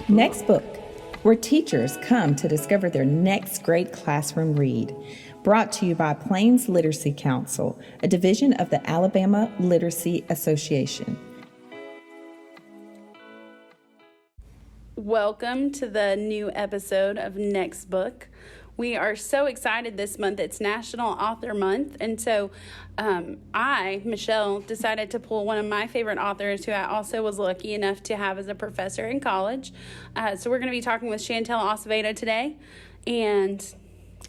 Next Book, where teachers come to discover their next great classroom read. Brought to you by Plains Literacy Council, a division of the Alabama Literacy Association. Welcome to the new episode of Next Book. We are so excited this month. It's National Author Month. And so Michelle, decided to pull one of my favorite authors who I also was lucky enough to have as a professor in college. So we're going to be talking with Chantel Acevedo today. And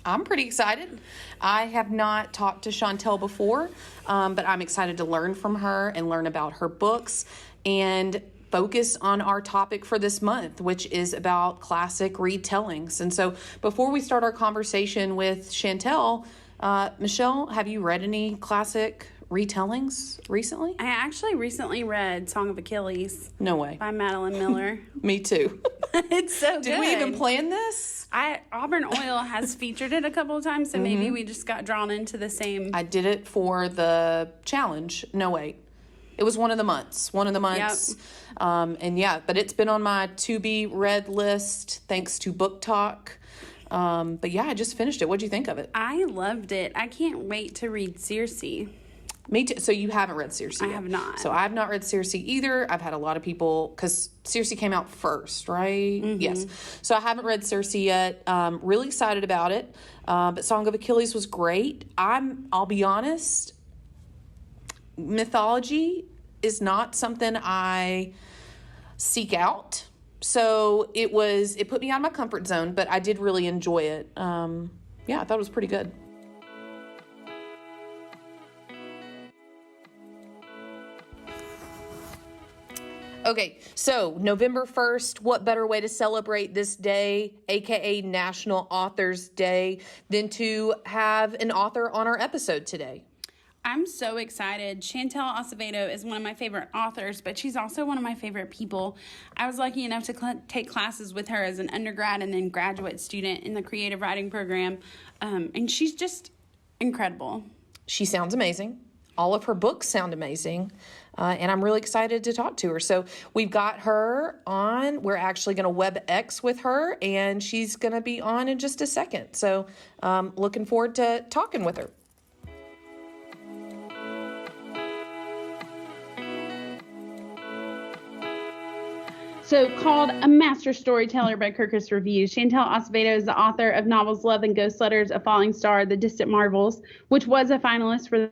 I'm pretty excited. I have not talked to Chantel before, but I'm excited to learn from her and learn about her books and focus on our topic for this month, which is about classic retellings. And so before we start our conversation with Chantel, Michelle, have you read any classic retellings recently? I actually recently read Song of Achilles. No way. By Madeline Miller. Me too. It's so good. Did we even plan this? Auburn Oil has featured it a couple of times, so maybe we just got drawn into the same. I did it for the challenge. No, wait. It was one of the months. Yep. And yeah, but it's been on my to be read list thanks to Book Talk. But yeah, I just finished it. What'd you think of it? I loved it. I can't wait to read Circe. Me too. So you haven't read Circe yet? I have not. So I've not read Circe either. I've had a lot of people, because Circe came out first, right? Mm-hmm. Yes. So I haven't read Circe yet. Really excited about it. But Song of Achilles was great. I'll be honest, mythology is not something I seek out. So it put me out of my comfort zone, but I did really enjoy it. Yeah, I thought it was pretty good. Okay, so November 1st, what better way to celebrate this day, aka National Authors Day, than to have an author on our episode today? I'm so excited. Chantel Acevedo is one of my favorite authors, but she's also one of my favorite people. I was lucky enough to take classes with her as an undergrad and then graduate student in the creative writing program, and she's just incredible. She sounds amazing. All of her books sound amazing, and I'm really excited to talk to her. So we've got her on. We're actually going to WebEx with her, and she's going to be on in just a second. So looking forward to talking with her. So, called a master storyteller by Kirkus Reviews, Chantel Acevedo is the author of novels Love and Ghost Letters, A Falling Star, The Distant Marvels, which was a finalist for the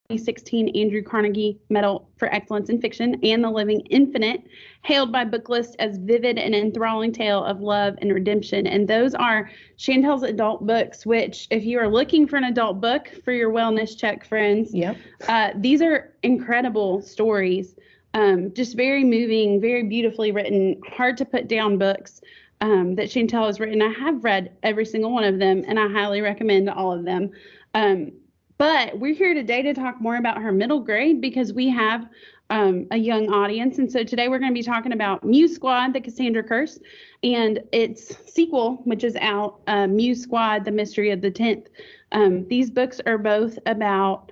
2016 Andrew Carnegie Medal for Excellence in Fiction, and The Living Infinite, hailed by Booklist as vivid and enthralling tale of love and redemption. And those are Chantel's adult books, which, if you are looking for an adult book for your wellness check, friends, these are incredible stories. Just very moving, very beautifully written, hard to put down books that Chantel has written. I have read every single one of them, and I highly recommend all of them. But we're here today to talk more about her middle grade, because we have a young audience. And so today we're going to be talking about Muse Squad, The Cassandra Curse, and its sequel, which is out, Muse Squad, The Mystery of the 10th. These books are both about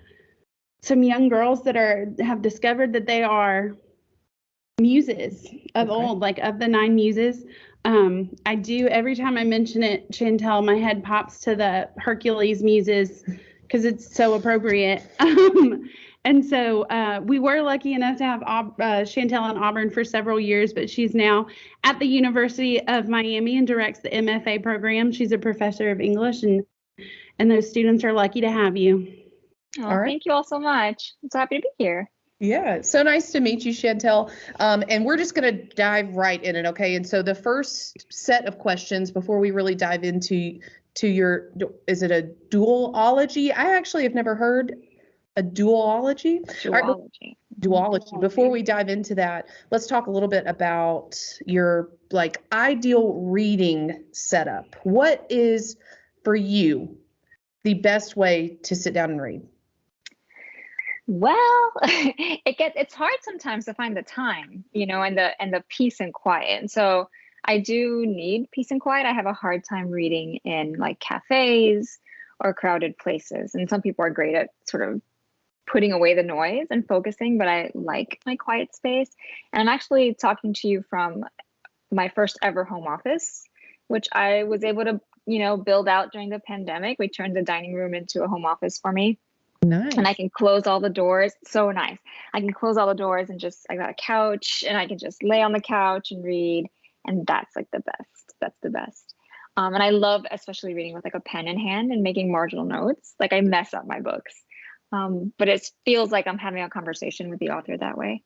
some young girls that have discovered that they are muses of old, like of the 9 muses. I do, every time I mention it, Chantel, my head pops to the Hercules muses because it's so appropriate. And so we were lucky enough to have Chantel in Auburn for several years, but she's now at the University of Miami and directs the MFA program. She's a professor of English, and those students are lucky to have you. Oh, all right. Thank you all so much. I'm so happy to be here. Yeah, so nice to meet you, Chantel. And we're just going to dive right in it, okay? And so the first set of questions before we really dive into your, is it a duology? I actually have never heard a duology. Duology. Duology. Before we dive into that, let's talk a little bit about your ideal reading setup. What is for you the best way to sit down and read? Well, it's hard sometimes to find the time, and the peace and quiet. And so I do need peace and quiet. I have a hard time reading in cafes or crowded places. And some people are great at sort of putting away the noise and focusing, but I like my quiet space. And I'm actually talking to you from my first ever home office, which I was able to, build out during the pandemic. We turned the dining room into a home office for me. Nice. And I can close all the doors. So nice. I can close all the doors and I got a couch and I can just lay on the couch and read. And that's like the best. That's the best. And I love especially reading with like a pen in hand and making marginal notes. Like I mess up my books. But it feels like I'm having a conversation with the author that way.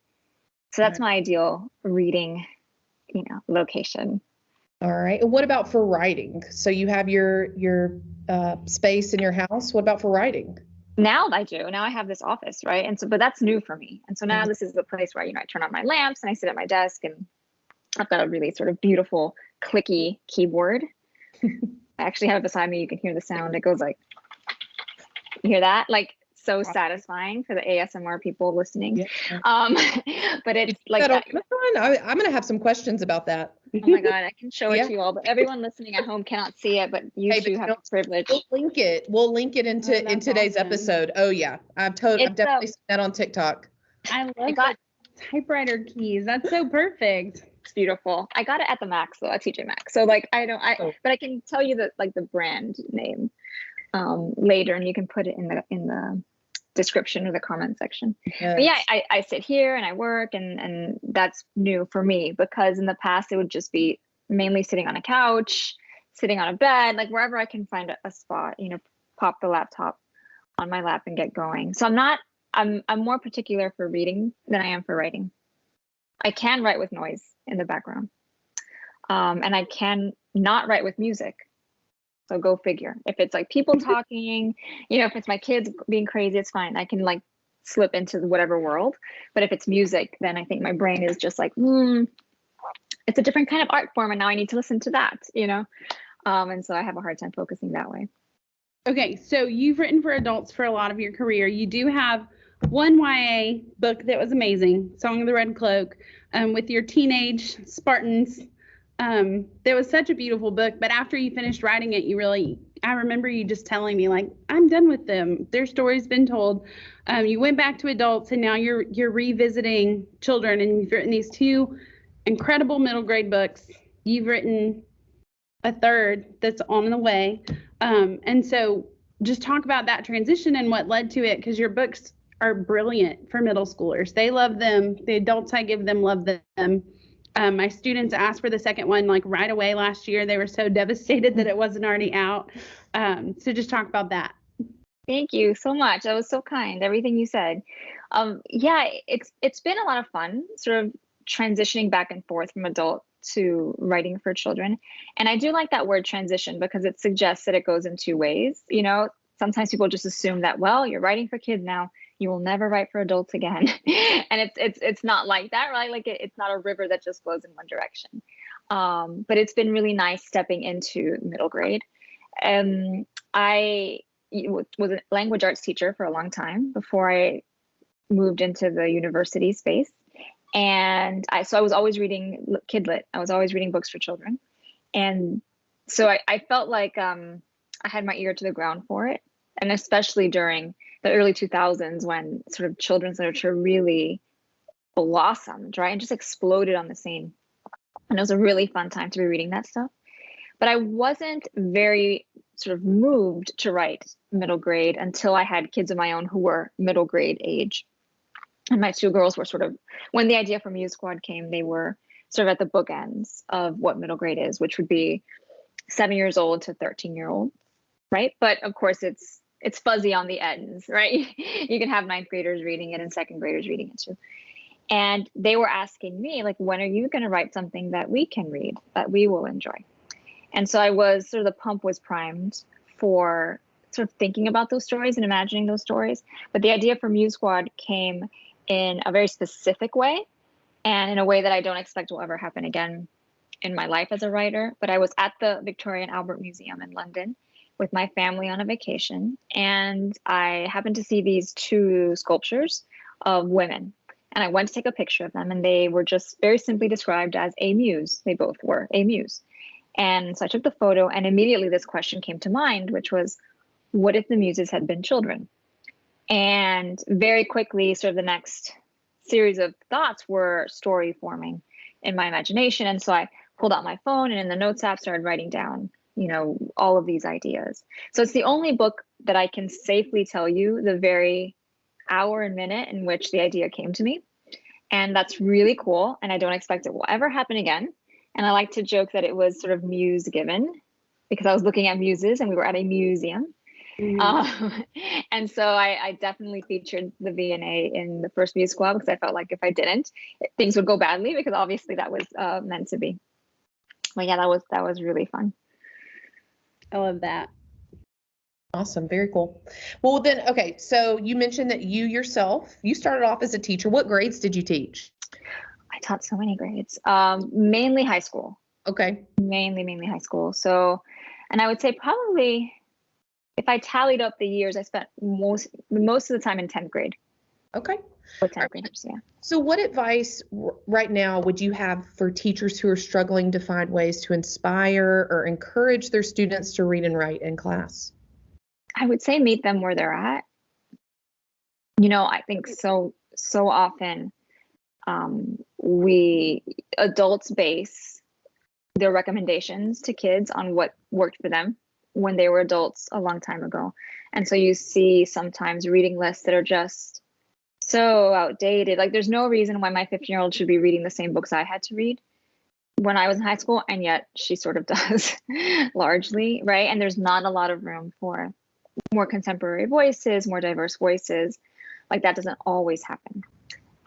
So that's my ideal reading, location. All right. And what about for writing? So you have your space in your house. What about for writing? Now I do. Now I have this office, right? And so, but that's new for me. And so now this is the place where, I turn on my lamps and I sit at my desk and I've got a really sort of beautiful clicky keyboard. I actually have it beside me. You can hear the sound. It goes like, you hear that? Like so satisfying for the ASMR people listening. Yeah. But it's like that. I'm going to have some questions about that. Oh my God, I can show it to you all, but everyone listening at home cannot see it, but you two have the privilege. We'll link it in today's episode. Oh yeah. I've definitely seen that on TikTok. I love the typewriter keys. That's so perfect. It's beautiful. I got it at the Max though, at TJ Maxx. So like but I can tell you the brand name later, and you can put it in the description or the comment section. Yes. But yeah, I sit here and I work and that's new for me, because in the past it would just be mainly sitting on a couch, sitting on a bed, like wherever I can find a spot, pop the laptop on my lap and get going. So I'm more particular for reading than I am for writing. I can write with noise in the background. And I can not write with music. So go figure. If it's like people talking, if it's my kids being crazy, it's fine. I can like slip into whatever world. But if it's music, then I think my brain is just like, it's a different kind of art form. And now I need to listen to that, and so I have a hard time focusing that way. Okay. So you've written for adults for a lot of your career. You do have one YA book that was amazing, Song of the Red Cloak, with your teenage Spartans. That was such a beautiful book, but after you finished writing it, I remember you just telling me like, I'm done with them. Their story's been told. You went back to adults and now you're revisiting children, and you've written these two incredible middle grade books. You've written a third that's on the way. And so just talk about that transition and what led to it, because your books are brilliant for middle schoolers. They love them. The adults I give them love them. My students asked for the second one like right away last year. They were so devastated that it wasn't already out. So just talk about that. Thank you so much. That was so kind. Everything you said. Yeah, it's been a lot of fun sort of transitioning back and forth from adult to writing for children. And I do like that word transition because it suggests that it goes in two ways. Sometimes people just assume that, well, you're writing for kids now, you will never write for adults again. And it's not like that, right? Like it's not a river that just flows in one direction. But it's been really nice stepping into middle grade. I was a language arts teacher for a long time before I moved into the university space. And so I was always reading kid lit. I was always reading books for children. And so I felt like I had my ear to the ground for it. And especially during the early 2000s when sort of children's literature really blossomed, right? And just exploded on the scene. And it was a really fun time to be reading that stuff. But I wasn't very sort of moved to write middle grade until I had kids of my own who were middle grade age. And my two girls were sort of, when the idea for Muse Squad came, they were sort of at the bookends of what middle grade is, which would be 7 years old to 13-year-old, right? But of course, it's fuzzy on the ends, right? You can have ninth graders reading it and second graders reading it too. And they were asking me, like, when are you going to write something that we can read, that we will enjoy? And so the pump was primed for sort of thinking about those stories and imagining those stories. But the idea for Muse Squad came in a very specific way and in a way that I don't expect will ever happen again in my life as a writer. But I was at the Victoria and Albert Museum in London with my family on a vacation, and I happened to see these two sculptures of women. And I went to take a picture of them, and they were just very simply described as a muse. They both were a muse. And so I took the photo, and immediately this question came to mind, which was, what if the muses had been children? And very quickly, sort of the next series of thoughts were story forming in my imagination. And so I pulled out my phone and in the notes app started writing down, all of these ideas. So it's the only book that I can safely tell you the very hour and minute in which the idea came to me. And that's really cool. And I don't expect it will ever happen again. And I like to joke that it was sort of muse given, because I was looking at muses and we were at a museum. And so I definitely featured the V&A in the first Muse Squad, because I felt like if I didn't, things would go badly, because obviously that was meant to be. But yeah, that was really fun. I love that. Awesome. Very cool. Well, then, okay. So you mentioned that you started off as a teacher. What grades did you teach? I taught so many grades, mainly high school. Okay. Mainly high school. So, and I would say probably, if I tallied up the years, I spent most of the time in 10th grade. Okay. With 10th graders, yeah. So what advice right now would you have for teachers who are struggling to find ways to inspire or encourage their students to read and write in class? I would say meet them where they're at. I think so often we adults base their recommendations to kids on what worked for them when they were adults a long time ago. And so you see sometimes reading lists that are just so outdated. Like, there's no reason why my 15-year-old should be reading the same books I had to read when I was in high school, and yet she sort of does largely, right? And there's not a lot of room for more contemporary voices, more diverse voices. Like, that doesn't always happen.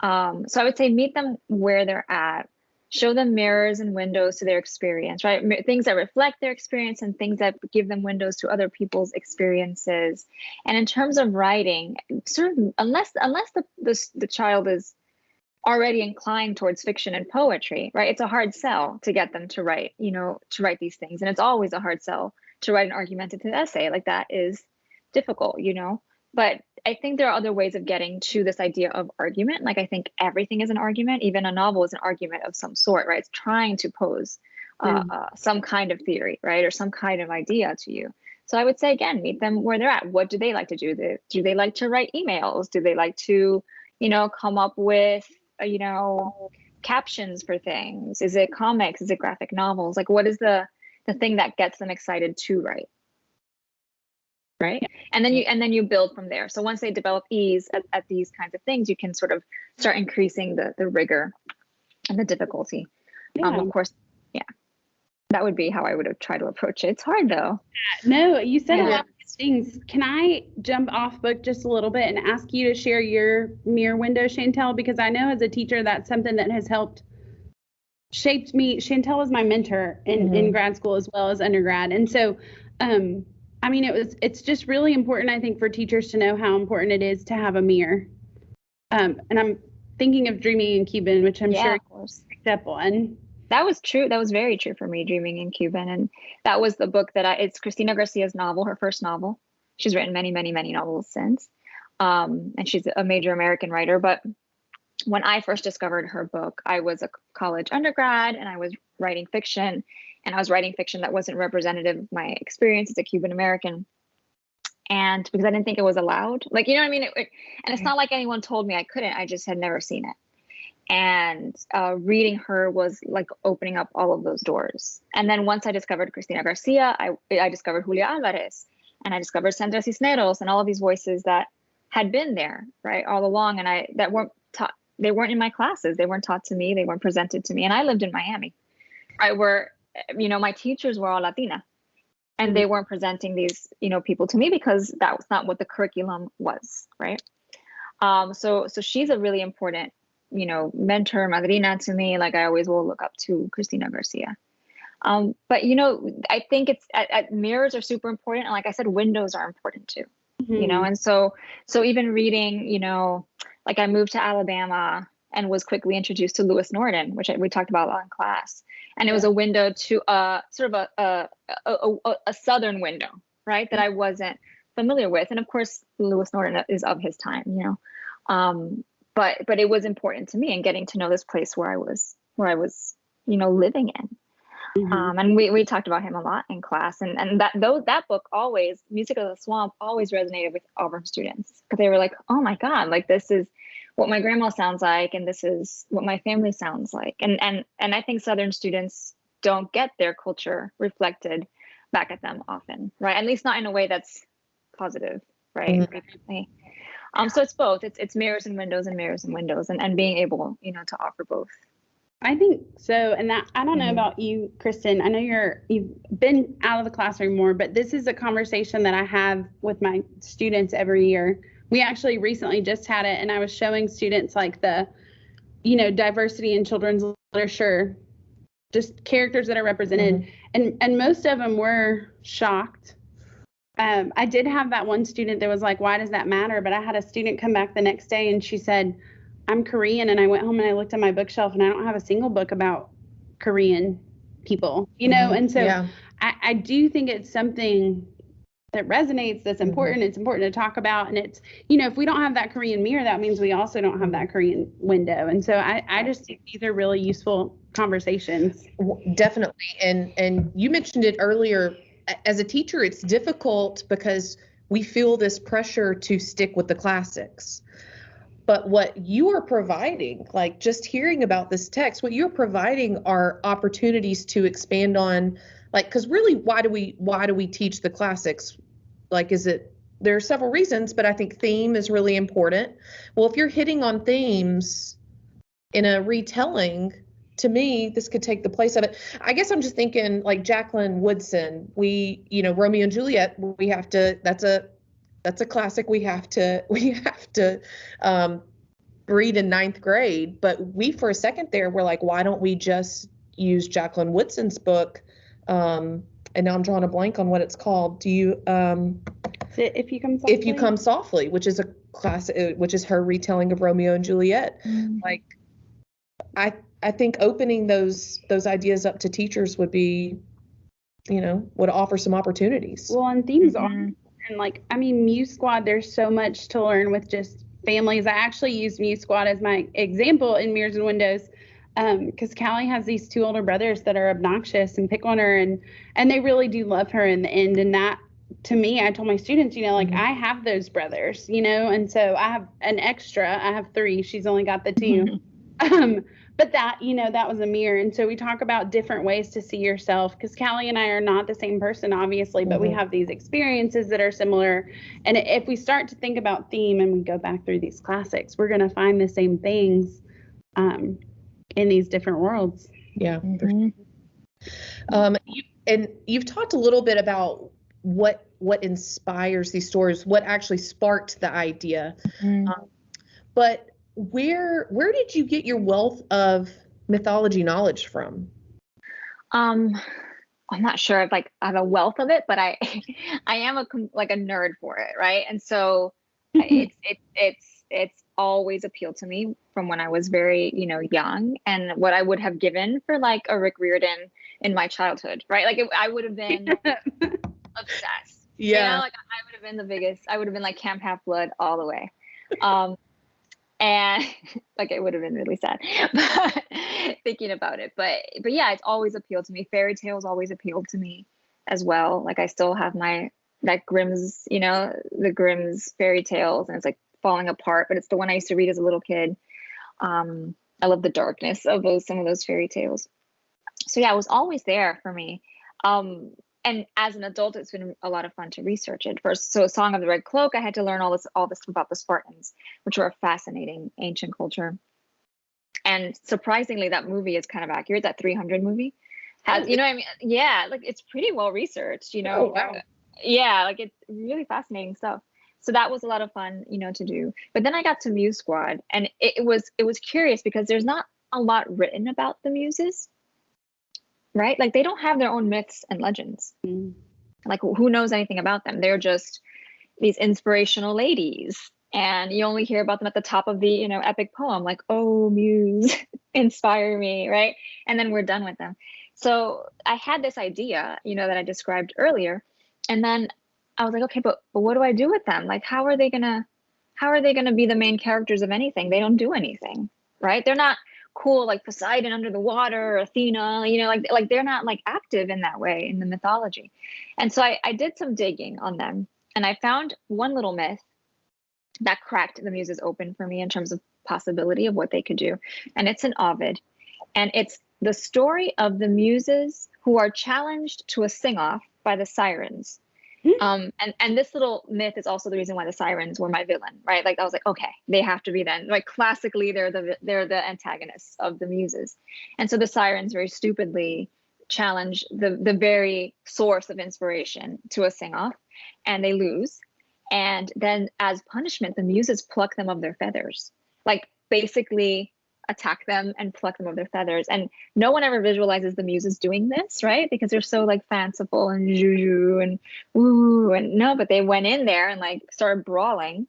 So I would say meet them where they're at, show them mirrors and windows to their experience, right? Things that reflect their experience and things that give them windows to other people's experiences. And in terms of writing, sort of, unless the child is already inclined towards fiction and poetry, right? It's a hard sell to get them to write, to write these things. And it's always a hard sell to write an argumentative essay. Like, that is difficult, But I think there are other ways of getting to this idea of argument. Like, I think everything is an argument. Even a novel is an argument of some sort, right? It's trying to pose some kind of theory, right? Or some kind of idea to you. So I would say, again, meet them where they're at. What do they like to do? Do they like to write emails? Do they like to, come up with, captions for things? Is it comics? Is it graphic novels? Like, what is the thing that gets them excited to write? Right. Yeah. And then you build from there. So once they develop ease at these kinds of things, you can sort of start increasing the rigor and the difficulty. Yeah. Of course, yeah, that would be how I would have tried to approach it. It's hard though. No, you said a lot of good things. Can I jump off book just a little bit and ask you to share your mirror window, Chantel? Because I know as a teacher, that's something that has helped shaped me. Chantel was my mentor in grad school as well as undergrad. And so, it's just really important, I think, for teachers to know how important it is to have a mirror. And I'm thinking of Dreaming in Cuban, which I'm sure you picked up on. That was true. That was very true for me, Dreaming in Cuban. And that was the book it's Cristina Garcia's novel, her first novel. She's written many, many, many novels since. And she's a major American writer. But when I first discovered her book, I was a college undergrad and I was writing fiction. And I was writing fiction that wasn't representative of my experience as a Cuban American. And because I didn't think it was allowed, like, you know what I mean? And it's not like anyone told me I couldn't, I just had never seen it. And reading her was like opening up all of those doors. And then once I discovered Cristina Garcia, I discovered Julia Alvarez, and I discovered Sandra Cisneros and all of these voices that had been there, right, all along. And that weren't taught, they weren't in my classes. They weren't taught to me. They weren't presented to me. And I lived in Miami, right, where, my teachers were all Latina, and they weren't presenting these, people to me because that was not what the curriculum was, right? So she's a really important, mentor, madrina to me. Like, I always will look up to Cristina Garcia. But, I think mirrors are super important. And like I said, windows are important too, and so even reading, like I moved to Alabama and was quickly introduced to Lewis Norton, which we talked about a lot in class. And it was a window to sort of a Southern window, right, that I wasn't familiar with. And of course, Lewis Norton is of his time, but it was important to me in getting to know this place where I was, living in. And we talked about him a lot in class, and that book always, Music of the Swamp, always resonated with Auburn students, because they were like, oh my God, like, this is what my grandma sounds like, and this is what my family sounds like. And I think Southern students don't get their culture reflected back at them often, right? At least not in a way that's positive, right? Frequently. So it's both. It's mirrors and windows and mirrors and windows, and being able, to offer both. I think so. And that, I don't know about you, Kristen. I know you've been out of the classroom more, but this is a conversation that I have with my students every year. We actually recently just had it, and I was showing students like the, diversity in children's literature, just characters that are represented. And most of them were shocked. I did have that one student that was like, why does that matter? But I had a student come back the next day and she said, I'm Korean, and I went home and I looked at my bookshelf and I don't have a single book about Korean people, and so I do think it's something that resonates, that's important. It's important to talk about. And it's, if we don't have that Korean mirror, that means we also don't have that Korean window. And so I just think these are really useful conversations. Definitely. And you mentioned it earlier, as a teacher, it's difficult because we feel this pressure to stick with the classics. But what you are providing, like just hearing about this text, what you're providing are opportunities to expand on, like, because really, why do we teach the classics? Like, there are several reasons, but I think theme is really important. Well, if you're hitting on themes in a retelling, to me, this could take the place of it. I guess I'm just thinking like Jacqueline Woodson, Romeo and Juliet, that's a classic we have to read in ninth grade. But we, for a second there, were like, why don't we just use Jacqueline Woodson's book? And now I'm drawing a blank on what it's called. Do you? If You Come Softly? If You Come Softly, which is a classic, which is her retelling of Romeo and Juliet. Like, I think opening those ideas up to teachers would be, would offer some opportunities. Well, and themes are, and Muse Squad, there's so much to learn with just families. I actually used Muse Squad as my example in Mirrors and Windows, because Callie has these two older brothers that are obnoxious and pick on her, and they really do love her in the end. And that, to me, I told my students, I have those brothers, and so I have an extra. I have 3. She's only got the 2. But that, that was a mirror. And so we talk about different ways to see yourself, because Callie and I are not the same person, obviously, but we have these experiences that are similar. And if we start to think about theme and we go back through these classics, we're going to find the same things in these different worlds. Yeah. You've talked a little bit about what inspires these stories, what actually sparked the idea. But where did you get your wealth of mythology knowledge from? I'm not sure if I have a wealth of it, but I am a nerd for it, right? And so it's always appealed to me from when I was very young, and what I would have given for like a Rick Riordan in my childhood, right? Like I would have been obsessed. Yeah. I would have been the biggest. I would have been like Camp Half-Blood all the way. And it would have been really sad thinking about it. But yeah, it's always appealed to me. Fairy tales always appealed to me as well. Like I still have that Grimm's, the Grimm's fairy tales, and it's like falling apart, but it's the one I used to read as a little kid. I love the darkness of some of those fairy tales. So yeah, it was always there for me. And as an adult, it's been a lot of fun to research it. First, so Song of the Red Cloak, I had to learn all this about the Spartans, which are a fascinating ancient culture. And surprisingly, that movie is kind of accurate. That 300 movie has, yeah, it's pretty well researched, Oh, wow. Yeah, it's really fascinating stuff. So that was a lot of fun, to do. But then I got to Muse Squad, and it was curious because there's not a lot written about the Muses. Right? They don't have their own myths and legends. Who knows anything about them? They're just these inspirational ladies. And you only hear about them at the top of the, epic poem, like, oh, Muse, inspire me, right? And then we're done with them. So I had this idea, that I described earlier. And then I was like, okay, but what do I do with them? How are they gonna be the main characters of anything? They don't do anything, right? They're not cool like Poseidon under the water, or Athena, they're not active in that way in the mythology. And so I did some digging on them, and I found one little myth that cracked the Muses open for me in terms of possibility of what they could do. And it's in Ovid, and it's the story of the muses who are challenged to a sing-off by the sirens. And this little myth is also the reason why the sirens were my villain, right? Like I was like, okay, they have to be then. Like classically, they're the antagonists of the muses, and so the sirens very stupidly challenge the very source of inspiration to a sing-off, and they lose. And then as punishment, the muses pluck them of their feathers, like basically attack them and pluck them of their feathers. And no one ever visualizes the muses doing this, right? Because they're so like fanciful and juju and ooh, and no, but they went in there and like started brawling.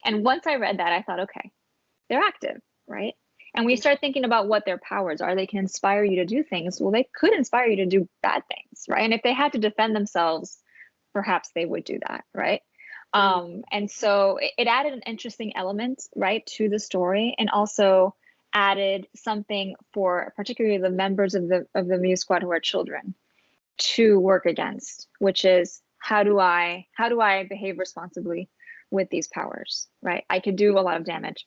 And once I read that, I thought, okay, they're active, right? And we start thinking about what their powers are. They can inspire you to do things. Well, they could inspire you to do bad things, right? And if they had to defend themselves, perhaps they would do that, right? And so it added an interesting element, right, to the story, and also added something for particularly the members of the Muse Squad who are children to work against, which is how do I behave responsibly with these powers, right? I could do a lot of damage,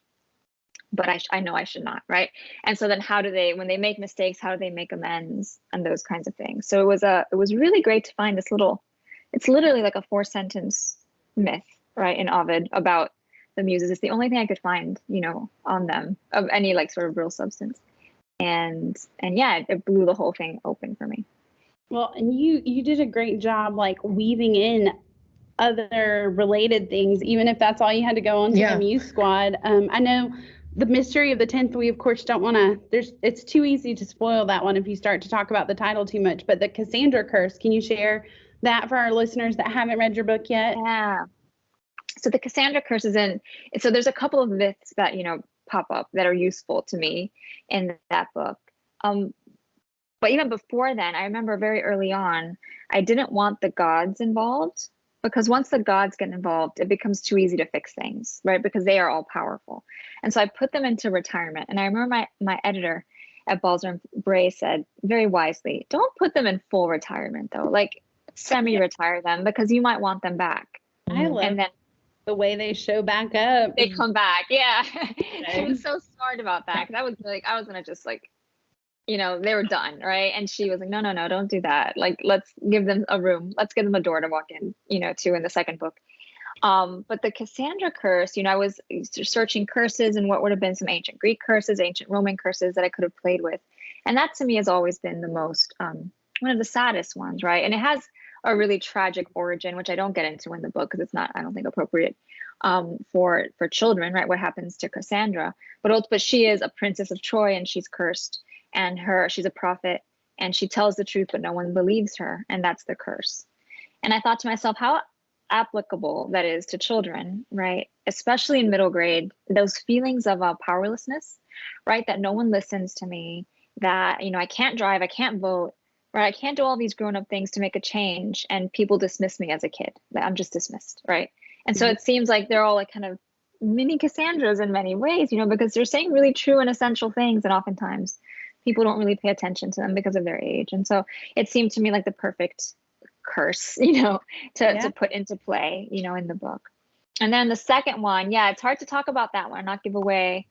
but I know I should not, right? And so then how do they, when they make mistakes, how do they make amends and those kinds of things? So it was really great to find this little, it's literally like a 4-sentence myth, right, in Ovid about the muses. It's the only thing I could find, you know, on them of any like sort of real substance. And yeah, it blew the whole thing open for me. Well, and you did a great job like weaving in other related things, even if that's all you had to go on to the Muse Squad. I know the mystery of the 10th, we of course don't want to, it's too easy to spoil that one if you start to talk about the title too much, but the Cassandra curse, can you share that for our listeners that haven't read your book yet? Yeah. So the Cassandra curse is so there's a couple of myths that, you know, pop up that are useful to me in that book. But even before then, I remember very early on, I didn't want the gods involved, because once the gods get involved, it becomes too easy to fix things, right? Because they are all powerful. And so I put them into retirement. And I remember my editor at Balzer and Bray said very wisely, don't put them in full retirement though, like semi-retire them, because you might want them back. I love and then the way they show back up. They come back. Yeah. She was so smart about that. Cause I was going to just like, you know, they were done. Right. And she was like, no, don't do that. Like, let's give them a room. Let's give them a door to walk in, you know, to in the second book. But the Cassandra curse, you know, I was searching curses and what would have been some ancient Greek curses, ancient Roman curses that I could have played with. And that to me has always been the most, one of the saddest ones. Right. And it has a really tragic origin, which I don't get into in the book because it's not, I don't think, appropriate for children, right? What happens to Cassandra, but she is a princess of Troy and she's cursed, and she's a prophet and she tells the truth, but no one believes her, and that's the curse. And I thought to myself, how applicable that is to children, right? Especially in middle grade, those feelings of powerlessness, right? That no one listens to me, that, you know, I can't drive, I can't vote, right? I can't do all these grown-up things to make a change, and people dismiss me as a kid. I'm just dismissed, right? And so it seems like they're all like kind of mini Cassandras in many ways, you know, because they're saying really true and essential things, and oftentimes people don't really pay attention to them because of their age. And so it seemed to me like the perfect curse, you know, to put into play, you know, in the book. And then the second one, it's hard to talk about that one, not give away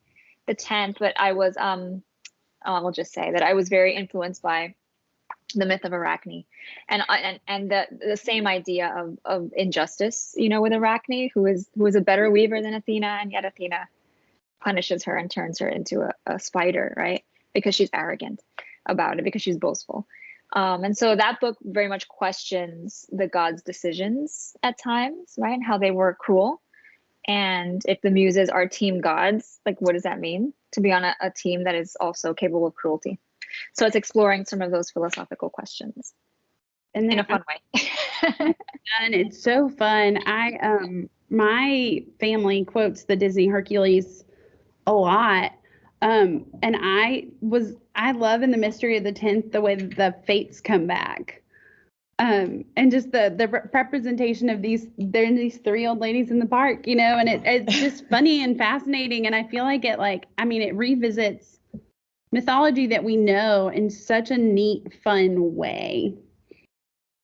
the 10th, but I was, I'll just say that I was very influenced by the myth of Arachne, and the same idea of injustice, you know, with Arachne, who is a better weaver than Athena, and yet Athena punishes her and turns her into a spider, right? Because she's arrogant about it, because she's boastful. And so that book very much questions the gods' decisions at times, right? And how they were cruel. And if the muses are team gods, like what does that mean to be on a team that is also capable of cruelty? So it's exploring some of those philosophical questions in a fun way. And it's so fun. My family quotes the Disney Hercules a lot. And I love in the mystery of the 10th, the way that the fates come back. And just the representation of these 3 old ladies in the park, you know, and it's just funny and fascinating. And I feel like it revisits mythology that we know in such a neat, fun way.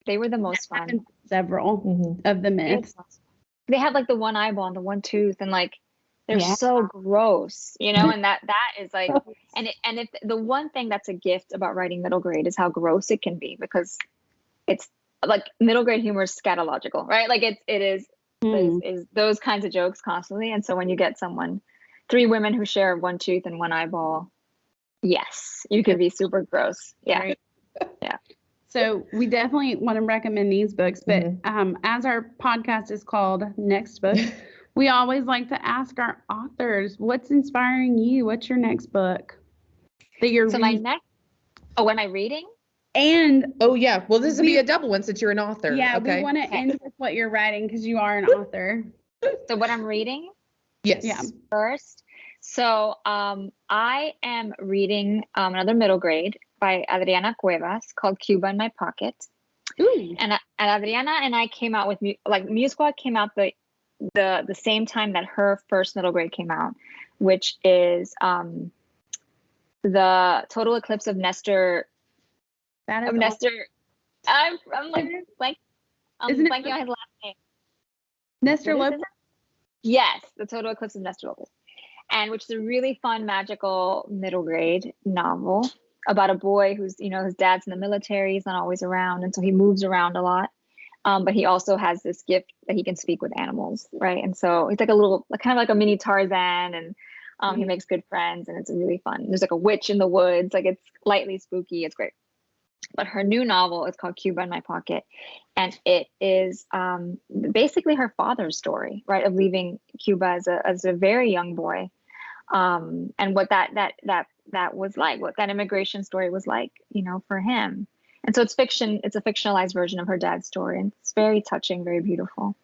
They were the most fun. Several of the myths. They had like the one eyeball and the one tooth, and like They're Yeah. so gross, you know, and that is like, and if the one thing that's a gift about writing middle grade is how gross it can be, because it's like middle grade humor is scatological, right? Like it is those kinds of jokes constantly. And so when you get someone, 3 women who share one tooth and one eyeball, yes, you can be super gross. Yeah. Right. Yeah. So we definitely want to recommend these books, but as our podcast is called Next Book, we always like to ask our authors, what's inspiring you? What's your next book that you're So reading? what am I reading? And Oh yeah. Well, this will be a double one since you're an author. yeah, Okay. we want to end with what you're writing because you are an author. So what I'm reading Yes. Yeah. first. So I am reading another middle grade by Adriana Cuevas called Cuba in My Pocket. Ooh. And Adriana and I came out with Muse Squad came out the same time that her first middle grade came out, which is the Total Eclipse of Nestor. That is Nestor. I'm like blank. Isn't it blanking on his last name. Nestor What is Lopez. it? Yes, the Total Eclipse of Nestor Lopez, and which is a really fun, magical middle grade novel about a boy who's, you know, his dad's in the military, he's not always around, and so he moves around a lot. But he also has this gift that he can speak with animals, right? And so he's like kind of like a mini Tarzan, and he makes good friends, and it's really fun. There's like a witch in the woods, like it's lightly spooky, it's great. But her new novel is called Cuba in My Pocket, and it is basically her father's story, right, of leaving Cuba as a very young boy, and what that was like, what that immigration story was like, you know, for him. And so it's fiction. It's a fictionalized version of her dad's story, and it's very touching, very beautiful.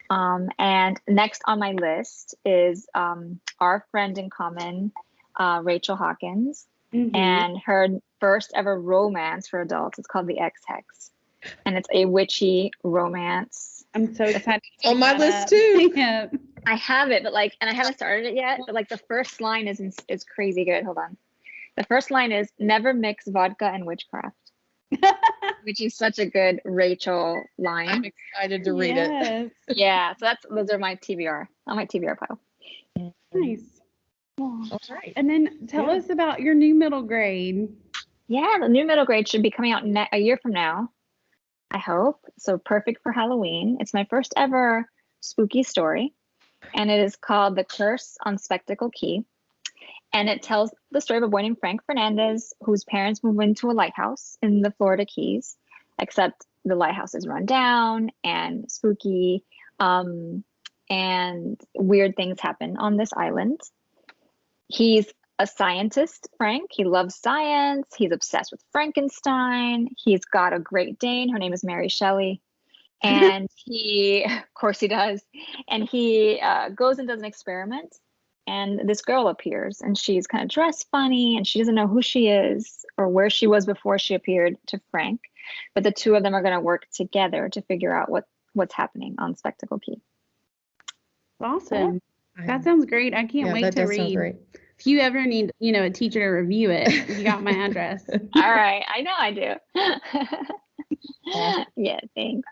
And next on my list is our friend in common, Rachel Hawkins, and her first ever romance for adults. It's called The Ex-Hex, and it's a witchy romance. I'm so excited. On my list too. Yeah. I have it, but and I haven't started it yet. But the first line is crazy good. Hold on. The first line is never mix vodka and witchcraft. Which is such a good Rachel line. I'm excited to read it. Yeah, so those are my TBR on my TBR pile. Nice. All right. And then tell us about your new middle grade. Yeah, the new middle grade should be coming out a year from now, I hope. So perfect for Halloween. It's my first ever spooky story, and it is called The Curse on Spectacle Key. And it tells the story of a boy named Frank Fernandez, whose parents move into a lighthouse in the Florida Keys, except the lighthouse is run down and spooky, and weird things happen on this island. He's a scientist, Frank. He loves science. He's obsessed with Frankenstein. He's got a Great Dane. Her name is Mary Shelley. And of course he does. And he goes and does an experiment. And this girl appears, and she's kind of dressed funny, and she doesn't know who she is or where she was before she appeared to Frank. But the two of them are going to work together to figure out what's happening on Spectacle Key. Awesome. That sounds great. I can't wait to read. Great. If you ever need, a teacher to review it, you got my address. All right. I know I do. Yeah, thanks.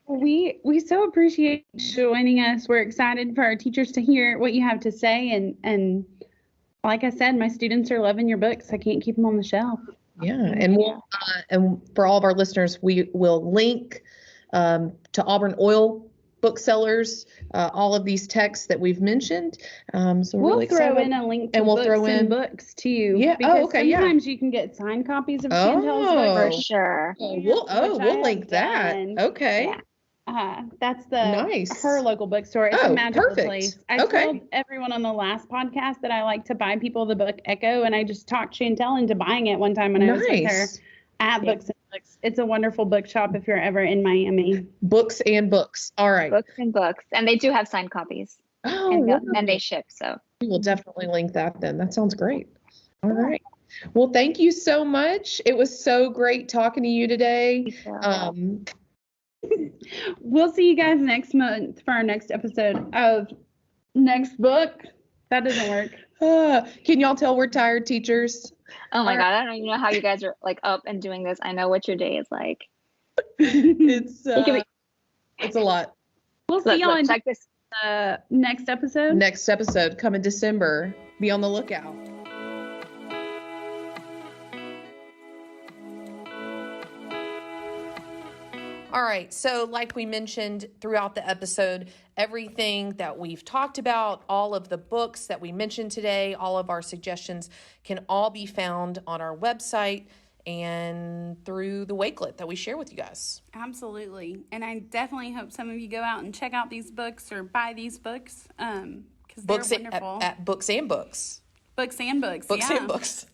We so appreciate joining us. We're excited for our teachers to hear what you have to say, and like I said, my students are loving your books. I can't keep them on the shelf. Yeah, and we'll and for all of our listeners, we will link to Auburn Oil booksellers all of these texts that we've mentioned. So we'll really throw in a link to and we'll books throw in books too. Yeah. Because Okay. sometimes you can get signed copies of Chantel's books. For sure. We'll link that. Okay. Yeah. That's her local bookstore. It's a magical place. I told everyone on the last podcast that I like to buy people the book Echo, and I just talked Chantel into buying it one time when I was with her at Books and Books. It's a wonderful bookshop if you're ever in Miami. Books and books. All right. Books and books. And they do have signed copies. And they ship, so. We will definitely link that then. That sounds great. All right. Well, thank you so much. It was so great talking to you today. We'll see you guys next month for our next episode of Next Book. That doesn't work. Can y'all tell we're tired teachers? Oh my God, I don't even know how you guys are up and doing this. I know what your day is like. It's a lot. We'll see y'all in check this. the next episode. Next episode coming December. Be on the lookout. All right, so like we mentioned throughout the episode, everything that we've talked about, all of the books that we mentioned today, all of our suggestions can all be found on our website and through the Wakelet that we share with you guys. Absolutely. And I definitely hope some of you go out and check out these books or buy these books because they're wonderful. At Books and Books. Books and Books, Books yeah. and Books.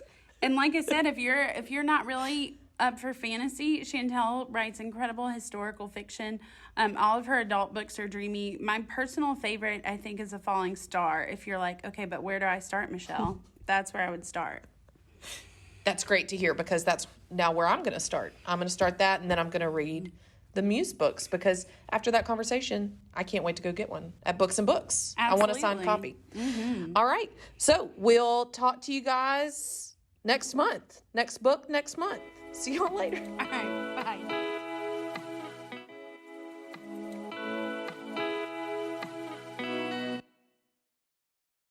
And like I said, if you're not really up for fantasy, Chantel writes incredible historical fiction. All of her adult books are dreamy. My personal favorite, I think, is A Falling Star. If you're like, okay, but where do I start, Michelle? That's where I would start. That's great to hear because that's now where I'm going to start. I'm going to start that, and then I'm going to read the Muse books because after that conversation, I can't wait to go get one at Books and Books. Absolutely. I want a signed copy. Mm-hmm. All right. So we'll talk to you guys next month. Next book next month. See y'all later. All right. Bye.